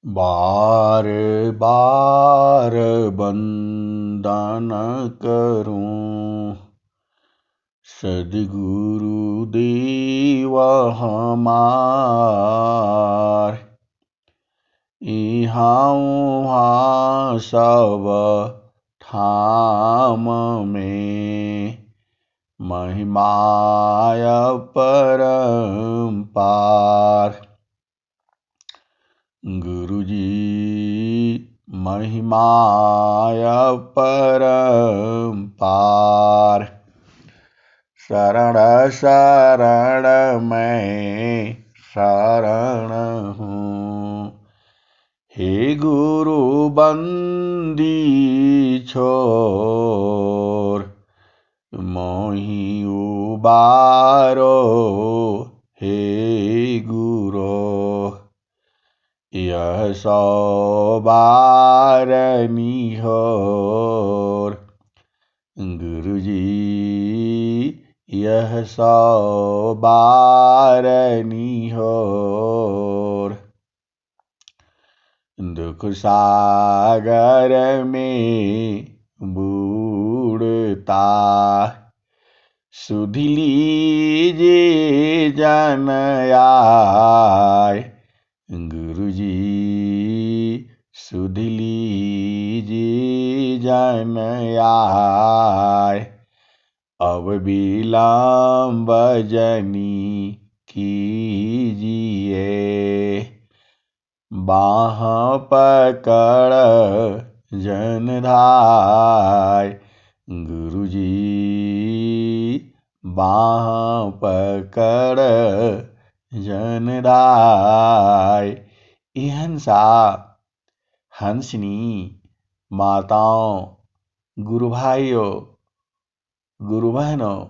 बार बार बंदन करूं सद्गुरु देव हमार। इहाँ उहाँ सब ठाम में महिमाय परम्पार। गुरुजी महिमाय परम्पार। शरण शरण मैं शरण हूँ। हे गुरु बंदी छोर मोहि उबारो। हे गुरो यह सौ बार निहोर। गुरुजी यह सौ बार निहोर। दुख सागर में बूढ़ता सुधि लीजिए जन आय। गुरुजी सुधि लीजिए जन आय। अब विलंब जनी कीजिए बाह पकड़ जन धाय। गुरुजी बाह पकड़ जन धाय। इहंसा हंसनी माताओं, गुरु भाइयों, गुरु बहनों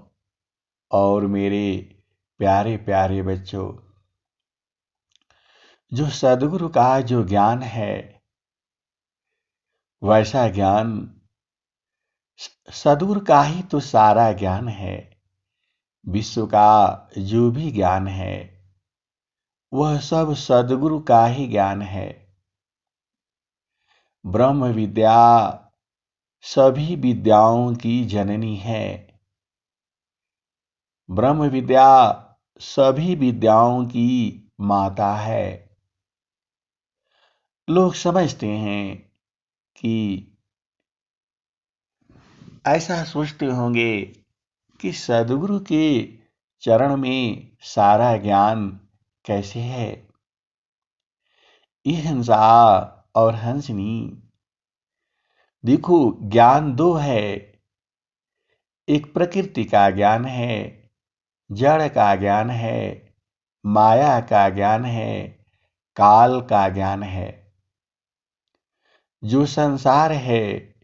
और मेरे प्यारे प्यारे बच्चों, जो सद्गुरु का जो ज्ञान है वैसा ज्ञान सद्गुरु का ही तो सारा ज्ञान है। विश्व का जो भी ज्ञान है वह सब सद्गुरु का ही ज्ञान है। ब्रह्म विद्या सभी विद्याओं की जननी है। ब्रह्म विद्या सभी विद्याओं की माता है। लोग समझते हैं कि ऐसा सोचते होंगे कि सद्गुरु के चरण में सारा ज्ञान कैसे है। ये हंसा और हंसनी, देखो ज्ञान दो है। एक प्रकृति का ज्ञान है, जड़ का ज्ञान है, माया का ज्ञान है, काल का ज्ञान है। जो संसार है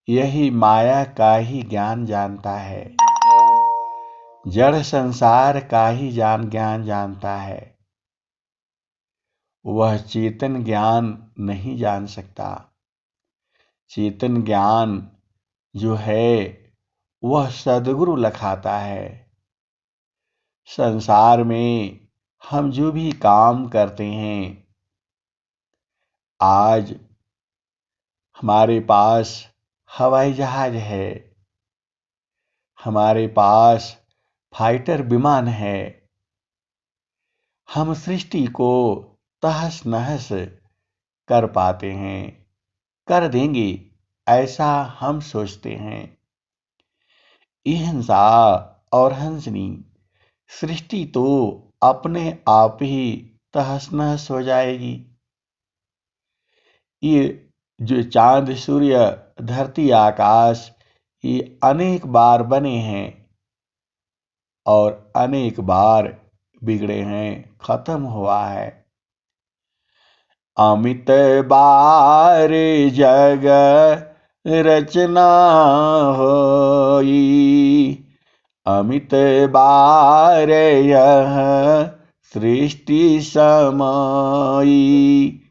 यही माया का ही ज्ञान जानता है। जड़ संसार का ही ज्ञान जानता है। वह चेतन ज्ञान नहीं जान सकता। चेतन ज्ञान जो है वह सद्गुरु लखाता है। संसार में हम जो भी काम करते हैं, आज हमारे पास हवाई जहाज है, हमारे पास फाइटर विमान है। हम सृष्टि को तहस नहस कर पाते हैं, कर देंगे ऐसा हम सोचते हैं। हिंसा और हंसनी सृष्टि तो अपने आप ही तहस नहस हो जाएगी। ये जो चांद, सूर्य, धरती, आकाश ये अनेक बार बने हैं और अनेक बार बिगड़े हैं, खत्म हुआ है। अमित बार जग रचना होई। अमित बार यह सृष्टि समाई।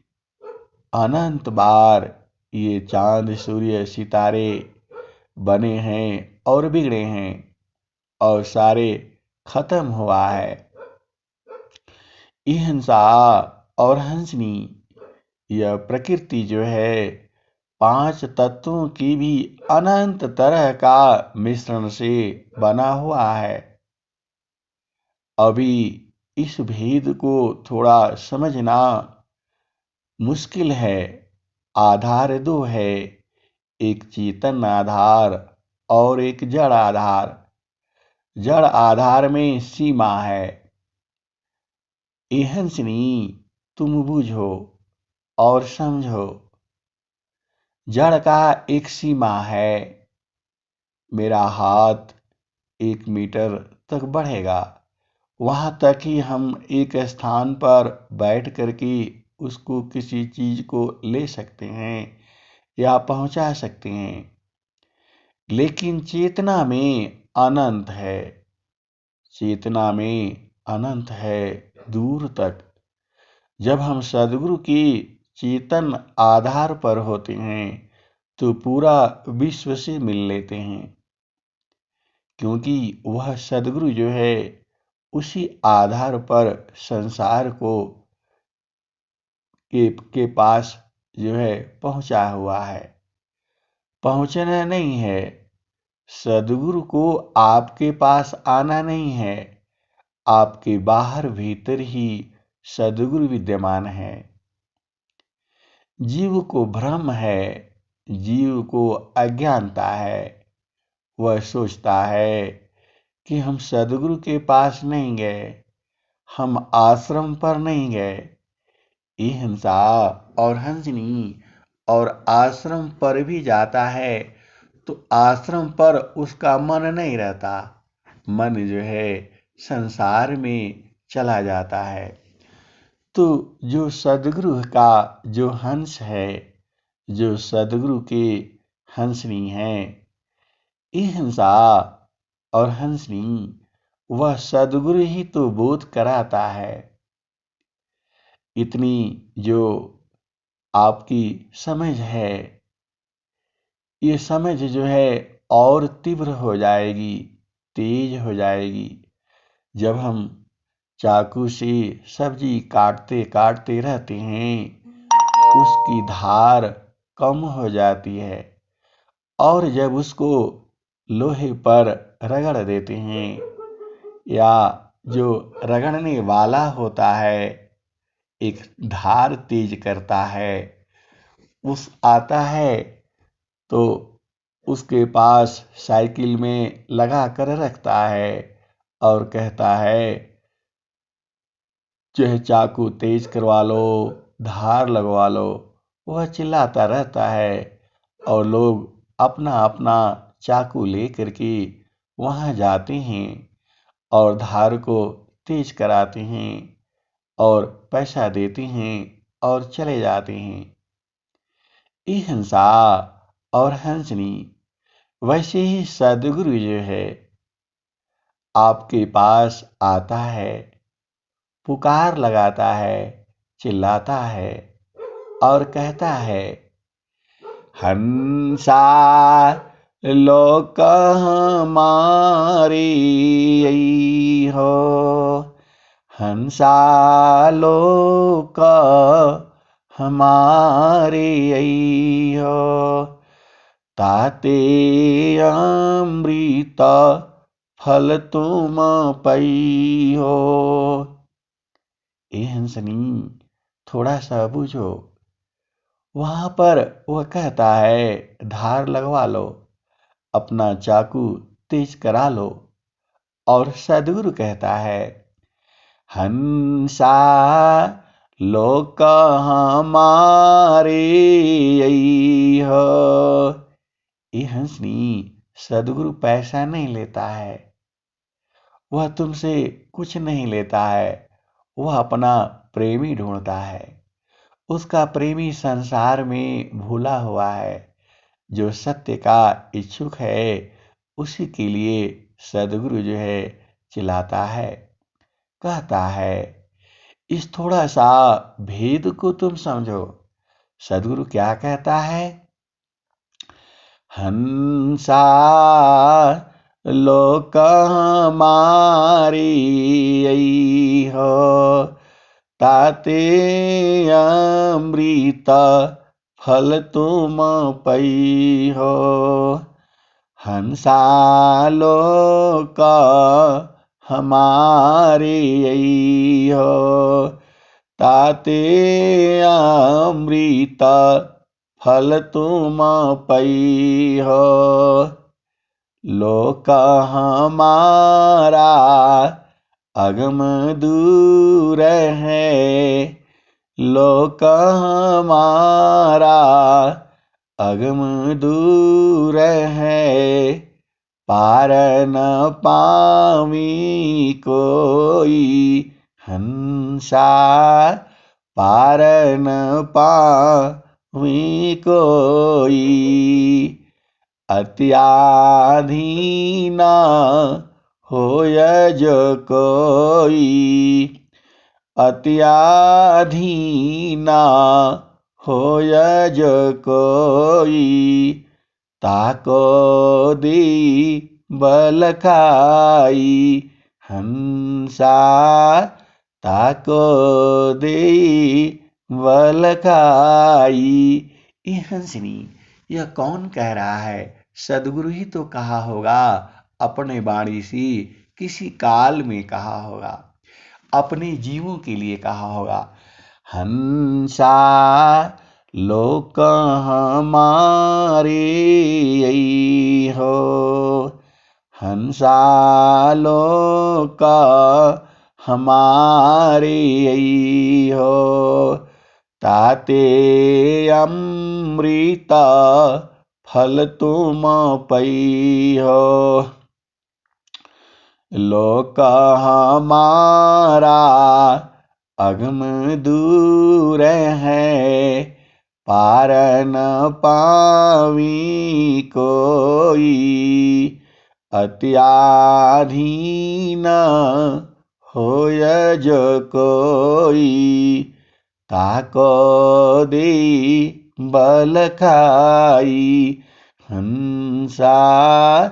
अनंत बार ये चांद, सूर्य, सितारे बने हैं और बिगड़े हैं और सारे खत्म हुआ है। हिंसा और हंसनी यह प्रकृति जो है 5 तत्वों की भी अनंत तरह का मिश्रण से बना हुआ है। अभी इस भेद को थोड़ा समझना मुश्किल है। आधार दो है, एक चेतन आधार और एक जड़ आधार। जड़ आधार में सीमा है। एहंसनी तुम बूझो और समझो। जड़ का एक सीमा है। मेरा हाथ 1 मीटर तक बढ़ेगा, वहां तक ही हम एक स्थान पर बैठ करके उसको किसी चीज को ले सकते हैं या पहुंचा सकते हैं। लेकिन चेतना में अनंत है। चेतना में अनंत है, दूर तक। जब हम सद्गुरु की चेतन आधार पर होते हैं तो पूरा विश्व से मिल लेते हैं, क्योंकि वह सद्गुरु जो है उसी आधार पर संसार को के पास जो है पहुंचा हुआ है। पहुंचना नहीं है, सद्गुरु को आपके पास आना नहीं है। आपके बाहर भीतर ही सद्गुरु विद्यमान है। जीव को भ्रम है, जीव को अज्ञानता है। वह सोचता है कि हम सद्गुरु के पास नहीं गए, हम आश्रम पर नहीं गए। ये हिंसा और हंसनी और आश्रम पर भी जाता है तो आश्रम पर उसका मन नहीं रहता। मन जो है संसार में चला जाता है। तो जो सद्गुरु का जो हंस है, जो सद्गुरु के हंसनी है, ये हिंसा और हंसनी वह सद्गुरु ही तो बोध कराता है। इतनी जो आपकी समझ है, ये समझ जो है और तीव्र हो जाएगी, तेज हो जाएगी जब हम चाकू से सब्जी काटते काटते रहते हैं। उसकी धार कम हो जाती है और जब उसको लोहे पर रगड़ देते हैं या जो रगड़ने वाला होता है एक धार तेज करता है, उस आता है तो उसके पास साइकिल में लगा कर रखता है और कहता है चाहे चाकू तेज करवा लो, धार लगवा लो। वह चिल्लाता रहता है और लोग अपना अपना चाकू लेकर के वहां जाते हैं और धार को तेज कराते हैं और पैसा देते हैं और चले जाते हैं। ये हिंसा और हंसनी। वैसे ही सद्गुरु जो है आपके पास आता है, पुकार लगाता है, चिल्लाता है और कहता है, हंसा लोक हमारी हो, हंसा लोक हमारे हो, ताते अमृत फल तुम पई हो। ए हंसनी थोड़ा सा बूझो। वहां पर वह कहता है धार लगवा लो, अपना चाकू तेज करा लो। और सद्गुरु कहता है, हंसा लोक हमारे हो। ये हंसनी सद्गुरु पैसा नहीं लेता है, वह तुमसे कुछ नहीं लेता है। वह अपना प्रेमी ढूंढता है। उसका प्रेमी संसार में भूला हुआ है। जो सत्य का इच्छुक है उसी के लिए सद्गुरु जो है चिल्लाता है, कहता है। इस थोड़ा सा भेद को तुम समझो। सद्गुरु क्या कहता है, हंसा लोक हमारी हो, ताते अमृत फल तुम पई हो। हंसालोक हमारे यही हो। ताते अमृत फल तुम पई हो। लोक हमारा अगम दूर है। लोक हमारा अगम दूर है। पार न पावी कोई हंसा। पार न पावी कोई। अत्याधीन होय जो कोई। अत्याधीन होय जो कोई। ताको दी बल खाई हंसा। ताको दे बल खाई। ये हंसनी, यह कौन कह रहा है? सदगुरु ही तो कहा होगा, अपने वाणी से किसी काल में कहा होगा, अपने जीवों के लिए कहा होगा। हंसा लोक हमारे यही हो। हंसा लोक हमारे यही हो। ताते अमृत फल तुम पई हो। लोक हमारा अगम दूर है। पार न पावी कोई। अत्याधीन होय जो कोई। ताको दे बल खाई हंसा।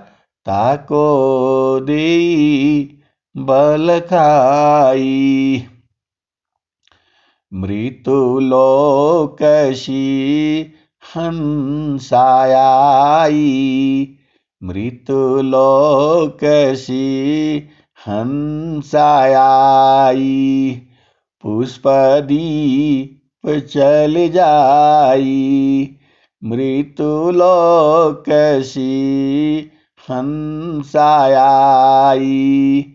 ताको दे बल खाई। मृत्यु लोकशी हंसायाई। मृत्यु लोकशी हंसायाई। पुष्पदीप चल जाई। मृत्यु लोकशी हंसायाई।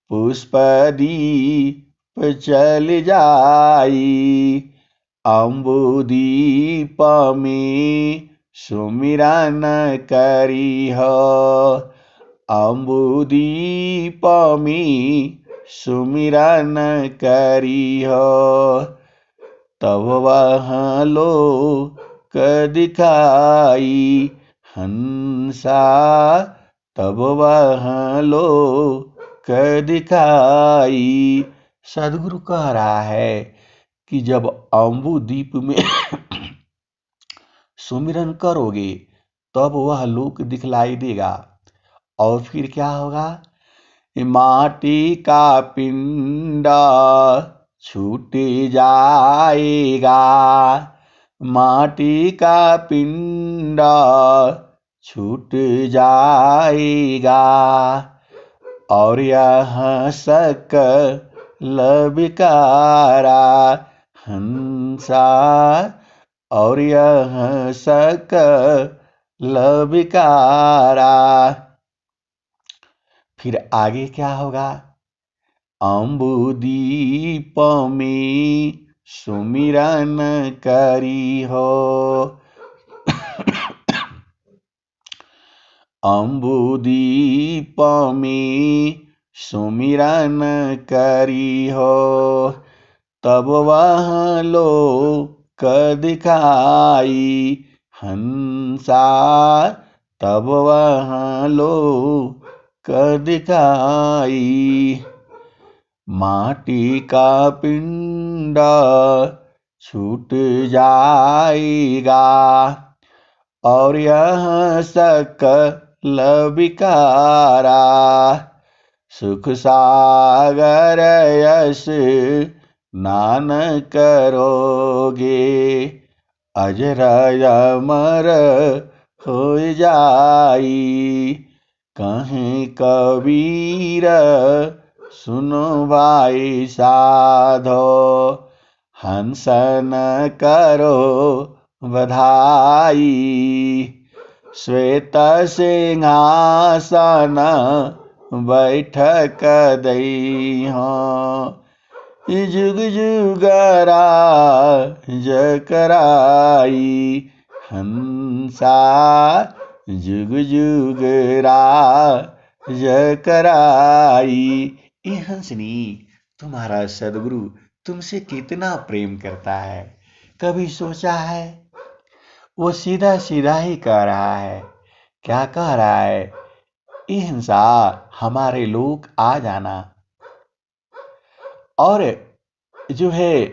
पुष्पदीप चल जाई। अम्बुदीप में सुमिरन करी हो। अम्बुदीप में सुमिरन करी हो। तब वह लोक दिखाई हंसा। तब वह लोक दिखाई। सदगुरु कह रहा है कि जब अम्बुदीप में सुमिरन करोगे तब वह लोक दिखलाई देगा। और फिर क्या होगा? माटी का पिंड छूट जाएगा। माटी का पिंड छूट जाएगा। और यह सकल विकारा हंसा। और यह सकल विकारा। फिर आगे क्या होगा? अम्बुदीप में सुमिरन करी हो। अम्बुदीप में सुमिरन करी हो। तब वह लोक दिखाई हंसा। तब वह लोक दिखाई। माटी का पिंड छूट जाएगा। और यह सकल विकारा। सुख सागर यश स्नान करोगे अजर अमर हो जाई। कहें कबीर सुनो भाई साधो, हंसन करो बधाई। श्वेत सिंहासन बैठक दई हो, जुग जुग राज कराई। हंसा जुग जुग राज कराई। ये हंसनी, तुम्हारा सदगुरु तुमसे कितना प्रेम करता है, कभी सोचा है? वो सीधा सीधा ही कह रहा है। क्या कह रहा है? ये हंसा, हमारे लोक आ जाना और जो है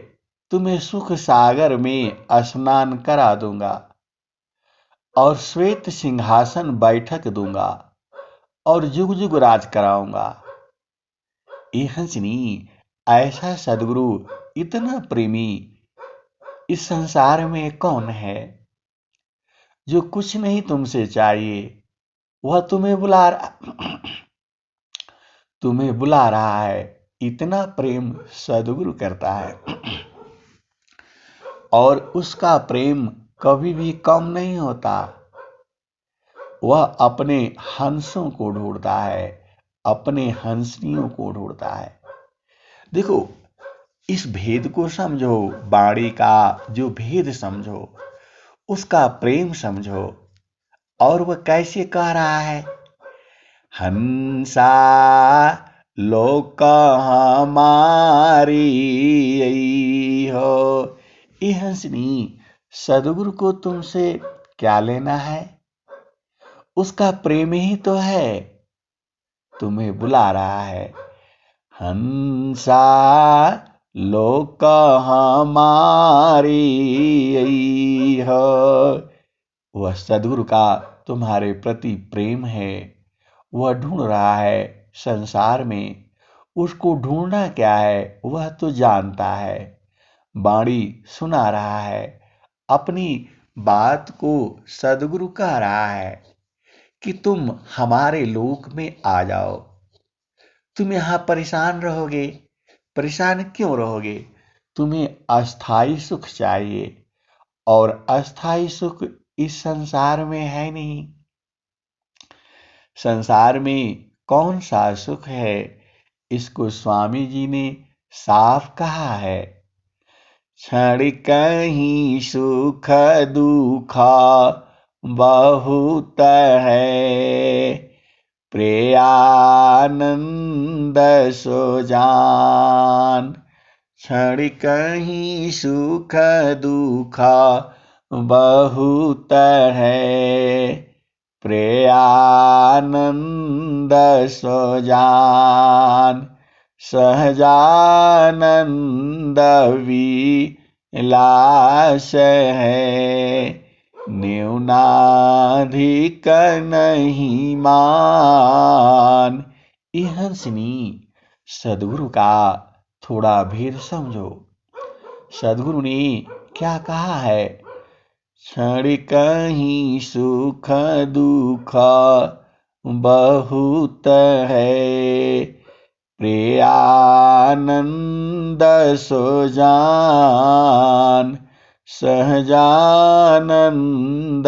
तुम्हें सुख सागर में स्नान करा दूंगा और श्वेत सिंहासन बैठक दूंगा और जुग जुग राज कराऊंगा। ये हंसनी, ऐसा सदगुरु, इतना प्रेमी इस संसार में कौन है? जो कुछ नहीं तुमसे चाहिए, वह तुम्हें बुला रहा है। इतना प्रेम सदगुरु करता है और उसका प्रेम कभी भी कम नहीं होता। वह अपने हंसों को ढूंढता है, अपने हंसनियों को ढूंढता है। देखो, इस भेद को समझो, वाणी का जो भेद समझो, उसका प्रेम समझो। और वह कैसे कह रहा है? हंसा लोक हमारी हो। ये हंसनी, सदगुरु को तुमसे क्या लेना है? उसका प्रेम ही तो है, तुम्हें बुला रहा है। हंसा लोक हमारी हो। वह सदगुरु का तुम्हारे प्रति प्रेम है। वह ढूंढ रहा है संसार में। उसको ढूंढना क्या है, वह तो जानता है। वाणी सुना रहा है, अपनी बात को सदगुरु कह रहा है कि तुम हमारे लोक में आ जाओ। तुम यहां परेशान रहोगे, परेशान क्यों रहोगे? तुम्हें अस्थाई सुख चाहिए और अस्थाई सुख इस संसार में है नहीं। संसार में कौन सा सुख है? इसको स्वामी जी ने साफ कहा है। क्षण कहीं सुख दुख बहुत है, प्रेयानंद सो जान। क्षण कहीं सुख दुख बहुत है, प्रेयानंद सो जान। सहजानंद विलास है, न्यूनाधिक नहीं मान। ये हंसनी, सदगुरु का थोड़ा भेद समझो। सदगुरु ने क्या कहा है? क्षण कहीं सुख दुख बहुत है, प्रेयानंद सो जान। सहजानंद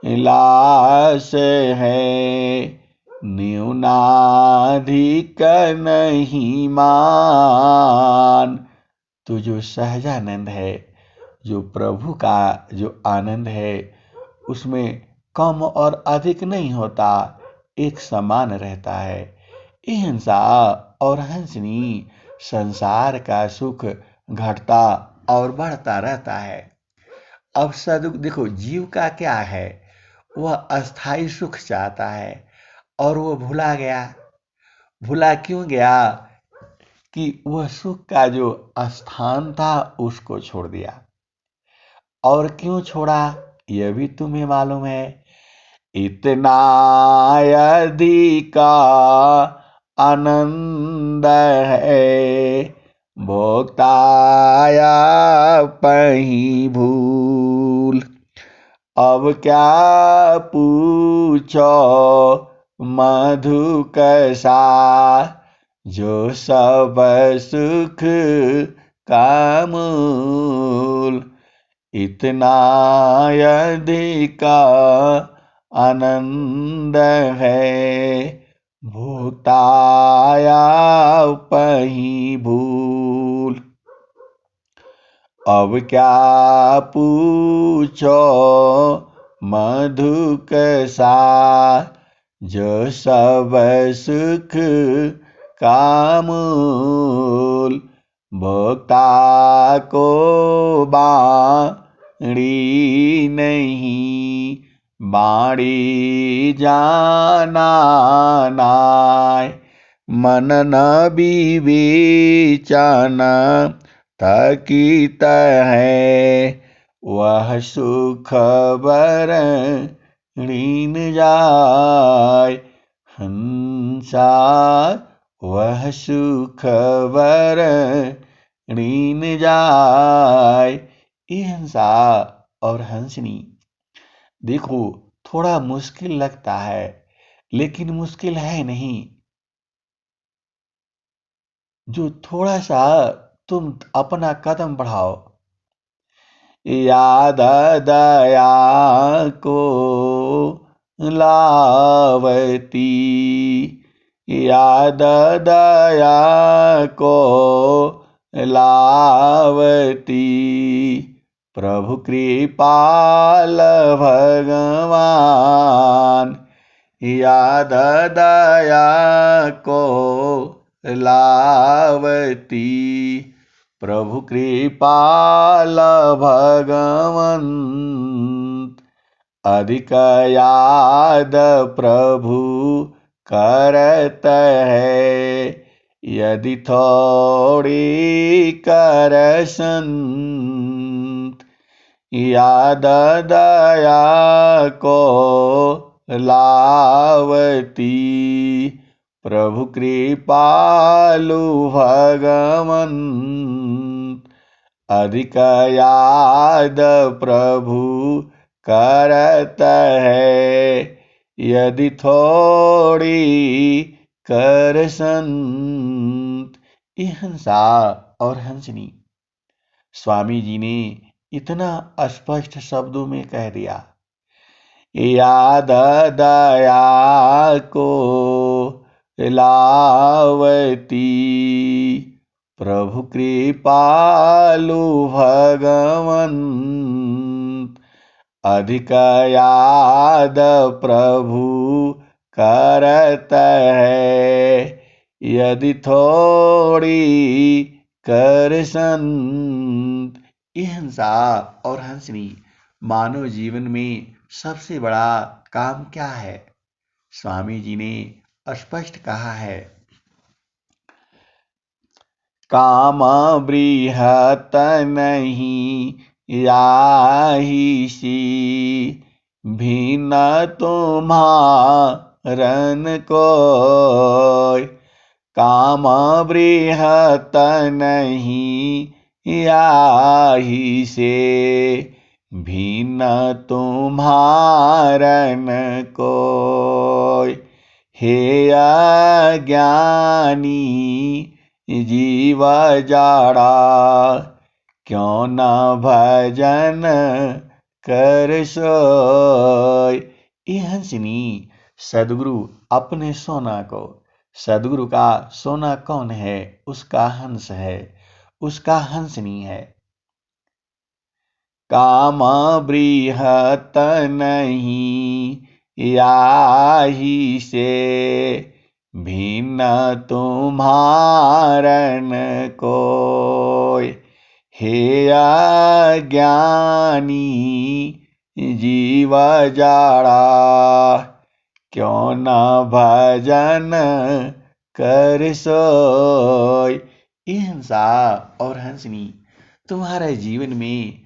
विलास है, न्यूनाधिक नहीं मान। तो जो सहजानंद है, जो प्रभु का जो आनंद है, उसमें कम और अधिक नहीं होता, एक समान रहता है। ये हंसा और हंसनी, संसार का सुख घटता और बढ़ता रहता है। अब देखो, जीव का क्या है? वह अस्थाई सुख चाहता है और वह भुला गया। भुला क्यों गया? कि वह सुख का जो स्थान था उसको छोड़ दिया। और क्यों छोड़ा, यह भी तुम्हें मालूम है। इतना अधिक आनंद है, भोक्ताया पही भूल। अब क्या पूछो मधु कसा, जो सब सुख का मूल। इतना अधिक आनंद है, भोक्ताया पही भूल। अब क्या पूछो मधु कसा, जो सब सुख का मूल। भोक्ता को बाणी नहीं, बाणी जाना नाय। मन न विवेचन थकित है, वह सुख बरणीन जाय। हंसा वह सुख बरणीन जाय। ये हंसा और हंसनी, देखो थोड़ा मुश्किल लगता है, लेकिन मुश्किल है नहीं। जो थोड़ा सा तुम अपना कदम बढ़ाओ, याद दया को लावती, याद दया को लावती। प्रभु कृपाल भगवान, याद दया को लावती। प्रभु कृपाल भगवंत, अधिक याद प्रभु करत है, यदि थोड़ी कर संत। याद दया को लावती, प्रभु कृपालु भगवंत। अधिक याद प्रभु करत है, यदि थोड़ी कर संत। ये हंसा और हंसनी, स्वामी जी ने इतना स्पष्ट शब्दों में कह दिया। याद दया को लावती, प्रभु कृपालु भगवंत। अधिक याद प्रभु करत है, यदि थोड़ी कर संत। ये हंसा और हंसनी, मानव जीवन में सबसे बड़ा काम क्या है? स्वामी जी ने स्पष्ट कहा है, काम बृहत नहीं याही सी, भिन्न तुम्हारन कोय। काम बृहत नहीं याही से, भिन्न तुम्हारन कोय। हे अज्ञानी जीव जाड़ा, क्यों न भजन कर सोय। ये हंसनी, सदगुरु अपने सोना को, सदगुरु का सोना कौन है? उसका हंस है, उसका हंसनी है। काम बृहत नहीं याही से, भिन्न तुम्हारन कोय। हे अज्ञानी जीव जाड़ा, क्यों न भजन कर सोय। ये हंसा और हंसनी, तुम्हारे जीवन में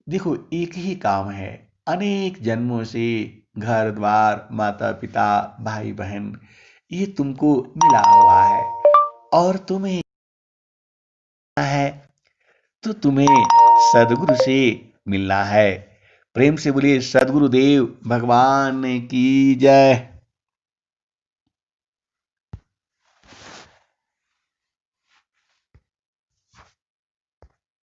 देखो एक ही काम है, अनेक जन्मों से घर द्वार, माता पिता, भाई बहन, ये तुमको मिला हुआ है, और तुम्हें तो तुम्हें सदगुरु से मिलना है। प्रेम से बोलिए सदगुरुदेव भगवान की जय।